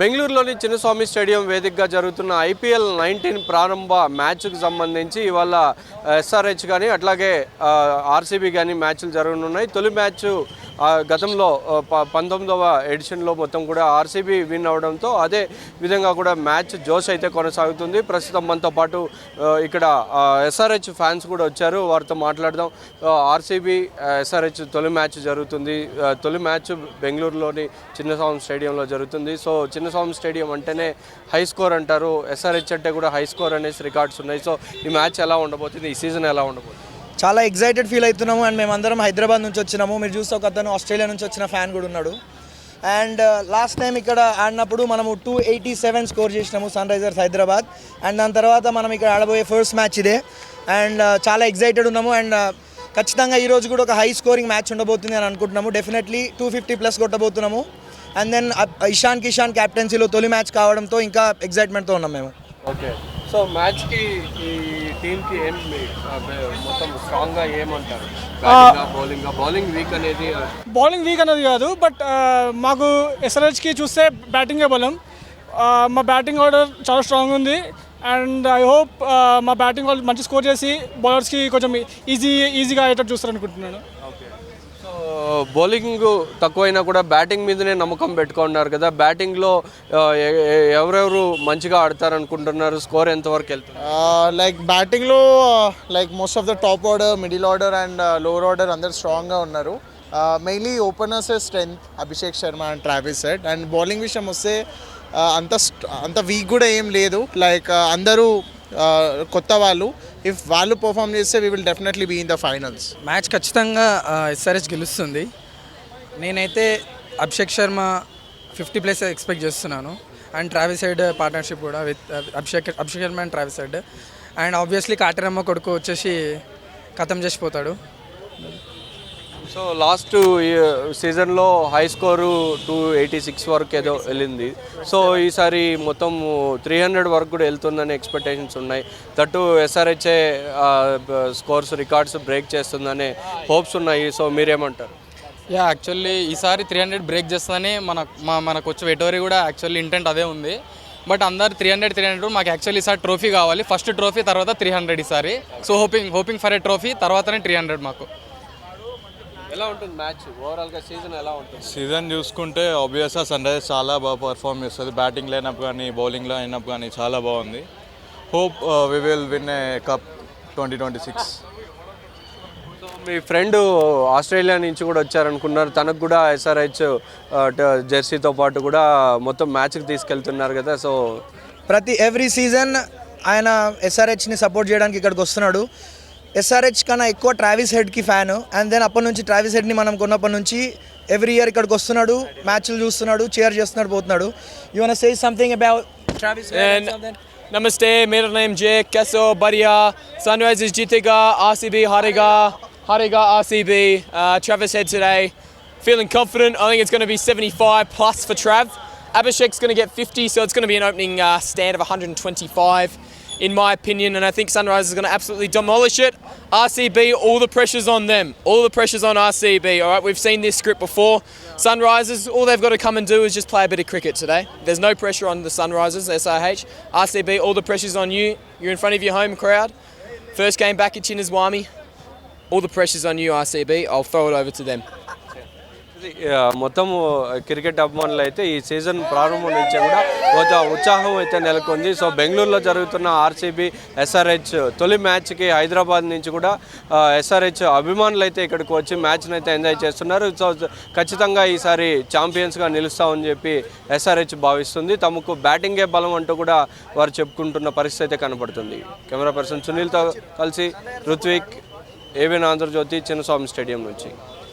బెంగళూరులోని చిన్నస్వామి స్టేడియం వేదికగా జరుగుతున్న ఐపీఎల్ 19 ప్రారంభ మ్యాచ్కు సంబంధించి ఇవాళ ఎస్ఆర్హెచ్ కానీ అట్లాగే ఆర్సీబీ కానీ మ్యాచ్లు జరగనున్నాయి. తొలి మ్యాచ్ గతంలో 19వ ఎడిషన్లో మొత్తం కూడా ఆర్సీబీ విన్ అవడంతో అదే విధంగా కూడా మ్యాచ్ జోష్ అయితే కొనసాగుతుంది. ప్రస్తుతం మనతో పాటు ఇక్కడ ఎస్ఆర్హెచ్ ఫ్యాన్స్ కూడా వచ్చారు, వారితో మాట్లాడదాం. ఆర్సీబీ ఎస్ఆర్హెచ్ తొలి మ్యాచ్ జరుగుతుంది. తొలి మ్యాచ్ బెంగళూరులోని చిన్నస్వామి స్టేడియంలో జరుగుతుంది. సో చిన్నస్వామి స్టేడియం అంటేనే హై స్కోర్ అంటారు, ఎస్ఆర్హెచ్ అంటే కూడా హై స్కోర్ అనేసి రికార్డ్స్ ఉన్నాయి. సో ఈ మ్యాచ్ ఎలా ఉండబోతుంది, ఈ సీజన్ ఎలా ఉండబోతుంది? చాలా ఎగ్జైటెడ్ ఫీల్ అవుతున్నాము. అండ్ మేమందరం హైదరాబాద్ నుంచి వచ్చినాము. మీరు చూస్తే ఒక అతను ఆస్ట్రేలియా నుంచి వచ్చిన ఫ్యాన్ కూడా ఉన్నాడు. అండ్ లాస్ట్ టైం ఇక్కడ ఆడినప్పుడు మనము 287 స్కోర్ చేసినాము సన్ రైజర్స్ హైదరాబాద్. అండ్ దాని తర్వాత మనం ఇక్కడ ఆడబోయే ఫస్ట్ మ్యాచ్ ఇదే. అండ్ చాలా ఎగ్జైటెడ్ ఉన్నాము. అండ్ ఖచ్చితంగా ఈరోజు కూడా ఒక హై స్కోరింగ్ మ్యాచ్ ఉండబోతుంది అని అనుకుంటున్నాము. డెఫినెట్లీ 250+ కొట్టబోతున్నాము. అండ్ దెన్ ఇషాన్ కిషాన్ క్యాప్టెన్సీలో తొలి మ్యాచ్ కావడంతో ఇంకా ఎగ్జైట్మెంట్తో ఉన్నాం మేము. ఓకే, సో మ్యాచ్కి ఈ టీంకి ఏం మొత్తం స్ట్రాంగ్గా ఏమంటారు? బౌలింగ్ వీక్ అనేది కాదు, బట్ మాకు ఎస్ఆర్హెచ్కి చూస్తే బ్యాటింగే బలం. మా బ్యాటింగ్ ఆర్డర్ చాలా స్ట్రాంగ్ ఉంది. అండ్ ఐ హోప్ మా బ్యాటింగ్ వాళ్ళు మంచి స్కోర్ చేసి బౌలర్స్కి కొంచెం ఈజీగా అయ్యేటట్టు చూస్తారనుకుంటున్నాను. బౌలింగ్ తక్కువైనా కూడా బ్యాటింగ్ మీదనే నమ్మకం పెట్టుకున్నారు కదా. బ్యాటింగ్లో ఎవరెవరు మంచిగా ఆడతారనుకుంటున్నారు? స్కోర్ ఎంతవరకు వెళ్తుంది? లైక్ బ్యాటింగ్లో like most of the top order, middle order and lower order అందరు స్ట్రాంగ్గా ఉన్నారు. Mainly openers strength Abhishek Sharma and Travis Head. And bowling విషయం వస్తే అంత వీక్ కూడా ఏం లేదు. లైక్ అందరూ కొత్త వాళ్ళు, ఇఫ్ వాళ్ళు పర్ఫామ్ చేస్తే we will definitely be in the finals. Match ఖచ్చితంగా ఎస్ఆర్హెచ్ గెలుస్తుంది. నేనైతే అభిషేక్ శర్మ 50+ ఎక్స్పెక్ట్ చేస్తున్నాను. అండ్ ట్రావిస్ హెడ్ పార్ట్నర్షిప్ కూడా with Abhishek Sharma and Travis Head. And obviously కాటరమ్మ కొడుకు వచ్చేసి ఖతం చేసిపోతాడు. సో లాస్ట్ సీజన్లో హై స్కోరు 286 వరకు ఏదో వెళ్ళింది. సో ఈసారి మొత్తం 300 వరకు కూడా వెళ్తుందని ఎక్స్పెక్టేషన్స్ ఉన్నాయి. దట్టు ఎస్ఆర్హెచ్ఏ స్కోర్స్ రికార్డ్స్ బ్రేక్ చేస్తుందనే హోప్స్ ఉన్నాయి. సో మీరేమంటారు? యాక్చువల్లీ ఈసారి 300 బ్రేక్ చేస్తుందని మనకు వచ్చే వెటోరీ కూడా యాక్చువల్లీ ఇంటెంట్ అదే ఉంది. బట్ అందరు 300 మాకు యాక్చువల్లీ ఈసారి ట్రోఫీ కావాలి. ఫస్ట్ ట్రోఫీ తర్వాత 300 ఈసారి. So hoping for a trophy, తర్వాతనే 300 మాకు. ఎలా ఉంటుంది మ్యాచ్ ఓవరాల్గా? సీజన్ ఎలా ఉంటుంది? సీజన్ చూసుకుంటే ఆబ్వియస్గా సన్ రైజర్స్ చాలా బాగా పర్ఫామ్ చేస్తుంది. బ్యాటింగ్ లైనప్ కానీ బౌలింగ్ లైనప్ కానీ చాలా బాగుంది. Hope we will win a cup 2026. So మీ ఫ్రెండ్ ఆస్ట్రేలియా నుంచి కూడా వచ్చారనుకున్నారు, తనకు కూడా ఎస్ఆర్హెచ్ జెర్సీతో పాటు కూడా మొత్తం మ్యాచ్కి తీసుకెళ్తున్నారు కదా. సో ఎవ్రీ సీజన్ ఆయన ఎస్ఆర్హెచ్ని సపోర్ట్ చేయడానికి ఇక్కడికి వస్తున్నాడు. ఎస్ఆర్హెచ్ కన్నా ఎక్కువ ట్రావిస్ హెడ్కి ఫ్యాన్. అండ్ దెన్ అప్పటి నుంచి ట్రావిస్ హెడ్ని మనం కొన్నప్పటి నుంచి ఎవ్రీ ఇయర్ ఇక్కడికి వస్తున్నాడు, మ్యాచ్లు చూస్తున్నాడు, చీర్ చేస్తున్నాడు, పోతున్నాడు. You want to say something about Travis head? Namaste, मेरा नाम Jake, कैसे हो? बढ़िया. Sunrisers जीतेगा, RCB हारेगा RCB. Travis Head today, feeling confident. I think it's going to be 75+ for Trav. Abhishek's going to get 50, so it's going to be an opening stand of 125. In my opinion, and I think Sunrisers is going to absolutely demolish it. RCB, all the pressure's on them. All the pressure's on RCB, all right? We've seen this script before. Sunrisers, all they've got to come and do is just play a bit of cricket today. There's no pressure on the Sunrisers, SRH. RCB, all the pressure's on you. You're in front of your home crowd. First game back at Chinnaswamy. All the pressure's on you, RCB. I'll throw it over to them. మొత్తం cricket అభిమానులు అయితే ఈ season ప్రారంభం నుంచే కూడా కొంచెం ఉత్సాహం అయితే నెలకొంది. సో బెంగళూరులో జరుగుతున్న ఆర్సీబీ ఎస్ఆర్హెచ్ తొలి మ్యాచ్కి హైదరాబాద్ నుంచి కూడా ఎస్ఆర్హెచ్ అభిమానులు అయితే ఇక్కడికి వచ్చి మ్యాచ్ని అయితే ఎంజాయ్ చేస్తున్నారు. సో ఖచ్చితంగా ఈసారి ఛాంపియన్స్గా నిలుస్తామని చెప్పి ఎస్ఆర్హెచ్ భావిస్తుంది. తమకు బ్యాటింగే బలం అంటూ కూడా వారు చెప్పుకుంటున్న పరిస్థితి అయితే కనపడుతుంది. కెమెరా పర్సన్ సునీల్తో కలిసి ఋత్విక్, ఏబిఎన్ ఆంధ్రజ్యోతి, చిన్నస్వామి స్టేడియం నుంచి.